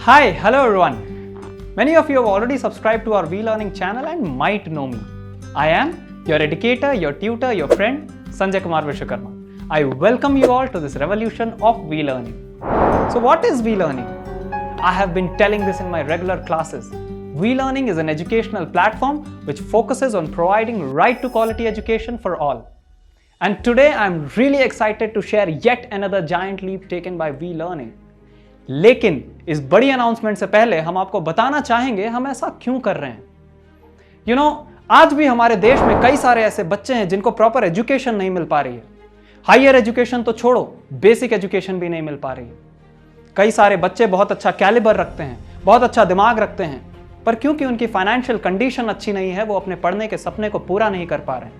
Hi, hello everyone. Many of you have already subscribed to our V-Learning channel and might know me. I am your educator, your tutor, your friend, Sanjay Kumar Vishwakarma. I welcome you all to this revolution of V-Learning. So what is V-Learning? I have been telling this in my regular classes. V-Learning is an educational platform which focuses on providing right to quality education for all. And today I'm really excited to share yet another giant leap taken by V-Learning. लेकिन इस बड़ी announcement से पहले हम आपको बताना चाहेंगे हम ऐसा क्यों कर रहे हैं। आज भी हमारे देश में कई सारे ऐसे बच्चे हैं जिनको प्रॉपर एजुकेशन नहीं मिल पा रही है। हायर एजुकेशन तो छोड़ो, बेसिक एजुकेशन भी नहीं मिल पा रही है। कई सारे बच्चे बहुत अच्छा कैलिबर रखते हैं, बहुत अच्छा दिमाग रखते हैं, पर क्योंकि उनकी फाइनेंशियल कंडीशन अच्छी नहीं है, वो अपने पढ़ने के सपने को पूरा नहीं कर पा रहे।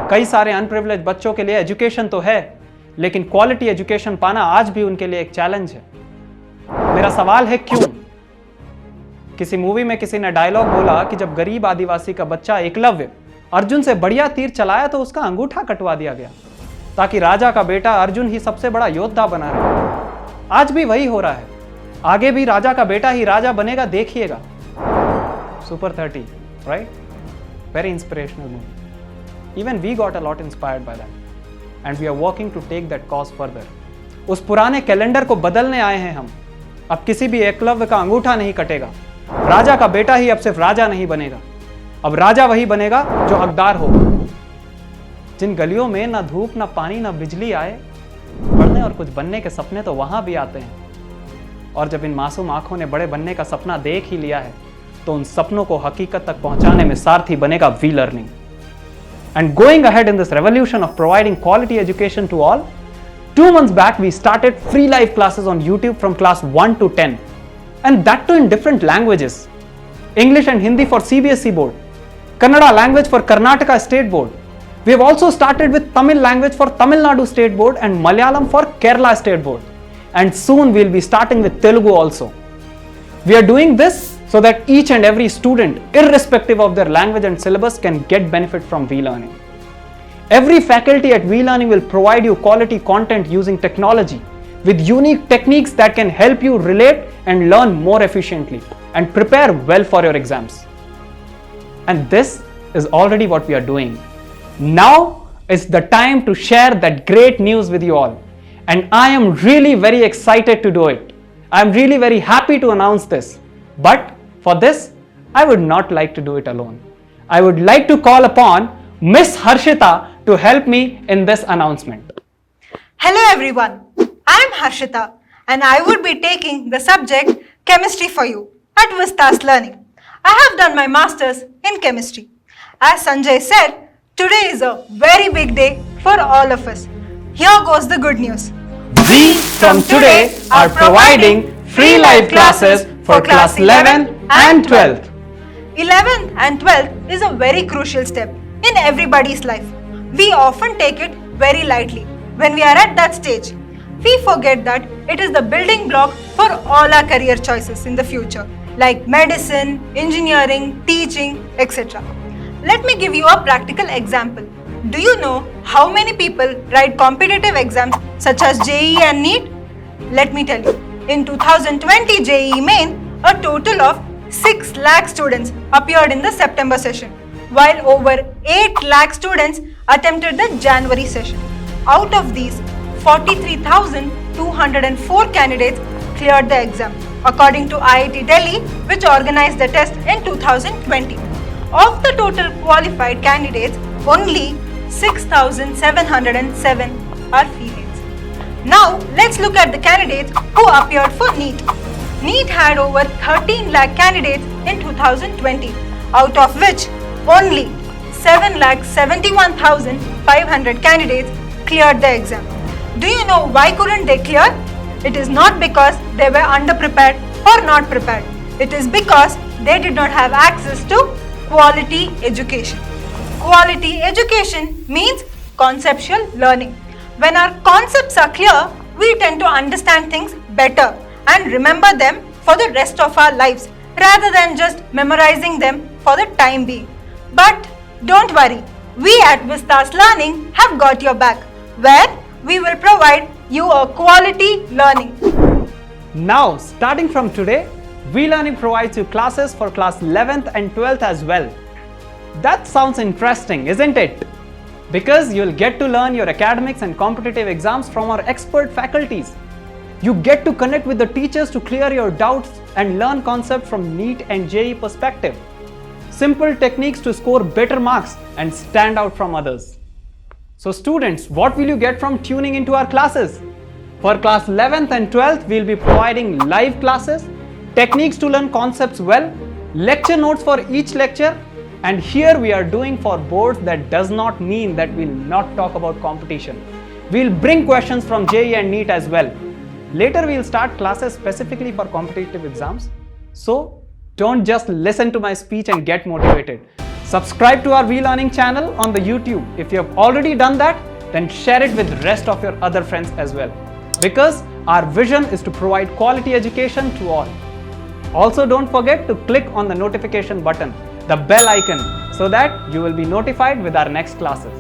कई सारे अनप्रिविलेज्ड बच्चों के लिए एजुकेशन तो है, लेकिन क्वालिटी एजुकेशन पाना आज भी उनके लिए एक चैलेंज है। मेरा सवाल है क्यों? किसी मूवी में किसी ने डायलॉग बोला कि जब गरीब आदिवासी का बच्चा एकलव्य अर्जुन से बढ़िया तीर चलाया तो उसका अंगूठा कटवा दिया गया ताकि राजा का बेटा अर्जुन ही सबसे बड़ा योद्धा बना रहे। आज भी वही हो रहा है, आगे भी राजा का बेटा ही राजा बनेगा, देखिएगा। Super 30, right? Very inspirational movie. Even we got a lot inspired by that and we are working to take that cause further. उस पुराने कैलेंडर को बदलने आए हैं हम। अब किसी भी एकलव्य का अंगूठा नहीं कटेगा। राजा का बेटा ही अब सिर्फ राजा नहीं बनेगा, अब राजा वही बनेगा जो हकदार होगा। जिन गलियों में ना धूप ना पानी ना बिजली आए, पढ़ने और कुछ बनने के सपने तो वहां भी आते हैं। और जब इन मासूम आंखों ने बड़े बनने का सपना देख ही लिया है, तो उन सपनों को हकीकत तक पहुंचाने में सारथी बनेगा V learning. And going ahead in this revolution of providing quality education to all, 2 months back, we started free live classes on YouTube from class 1 to 10, and that too in different languages. English and Hindi for CBSE board, Kannada language for Karnataka state board. We have also started with Tamil language for Tamil Nadu state board and Malayalam for Kerala state board. And soon we'll be starting with Telugu also. We are doing this so that each and every student, irrespective of their language and syllabus, can get benefit from V-Learning. Every faculty at V-Learning will provide you quality content using technology with unique techniques that can help you relate and learn more efficiently and prepare well for your exams. And this is already what we are doing. Now is the time to share that great news with you all. And I am really very excited to do it. I am really very happy to announce this. But for this, I would not like to do it alone. I would like to call upon Miss Harshita to help me in this announcement. Hello everyone, I am Harshita and I would be taking the subject chemistry for you at Vistas Learning. I have done my masters in chemistry. As Sanjay said, today is a very big day for all of us. Here goes the good news. We from today are providing free live classes for class 11 and 12th. 11th and 12th is a very crucial step in everybody's life. We often take it very lightly when we are at that stage. We forget that it is the building block for all our career choices in the future, like medicine, engineering, teaching, etc. Let me give you a practical example. Do you know how many people write competitive exams such as JEE and NEET? Let me tell you. In 2020 JEE Main, a total of 6 lakh students appeared in the September session, while over 8 lakh students attempted the January session. Out of these, 43,204 candidates cleared the exam, according to IIT Delhi, which organized the test in 2020. Of the total qualified candidates, only 6,707 are females. Now, let's look at the candidates who appeared for NEET. NEET had over 13 lakh candidates in 2020, out of which only 7,71,500 candidates cleared the exam. Do you know why couldn't they clear? It is not because they were underprepared or not prepared. It is because they did not have access to quality education. Quality education means conceptual learning. When our concepts are clear, we tend to understand things better and remember them for the rest of our lives rather than just memorizing them for the time being. But don't worry, we at Vistas Learning have got your back, where we will provide you a quality learning. Now, starting from today, V-Learning provides you classes for class 11th and 12th as well. That sounds interesting, isn't it? Because you'll get to learn your academics and competitive exams from our expert faculties. You get to connect with the teachers to clear your doubts and learn concepts from NEET and JEE perspective. Simple techniques to score better marks and stand out from others. So students, what will you get from tuning into our classes? For class 11th and 12th, we'll be providing live classes, techniques to learn concepts well, lecture notes for each lecture, and here we are doing for boards that does not mean that we'll not talk about competition. We'll bring questions from JEE and NEET as well. Later we'll start classes specifically for competitive exams. So don't just listen to my speech and get motivated. Subscribe to our V-Learning channel on the YouTube. If you have already done that, then share it with the rest of your other friends as well. Because our vision is to provide quality education to all. Also don't forget to click on the notification button, the bell icon, so that you will be notified with our next classes.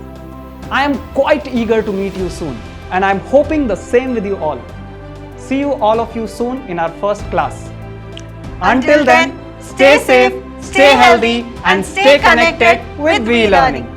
I am quite eager to meet you soon, and I am hoping the same with you all. See you all of you soon in our first class. Until then, stay safe, stay healthy, and stay connected with V-Learning.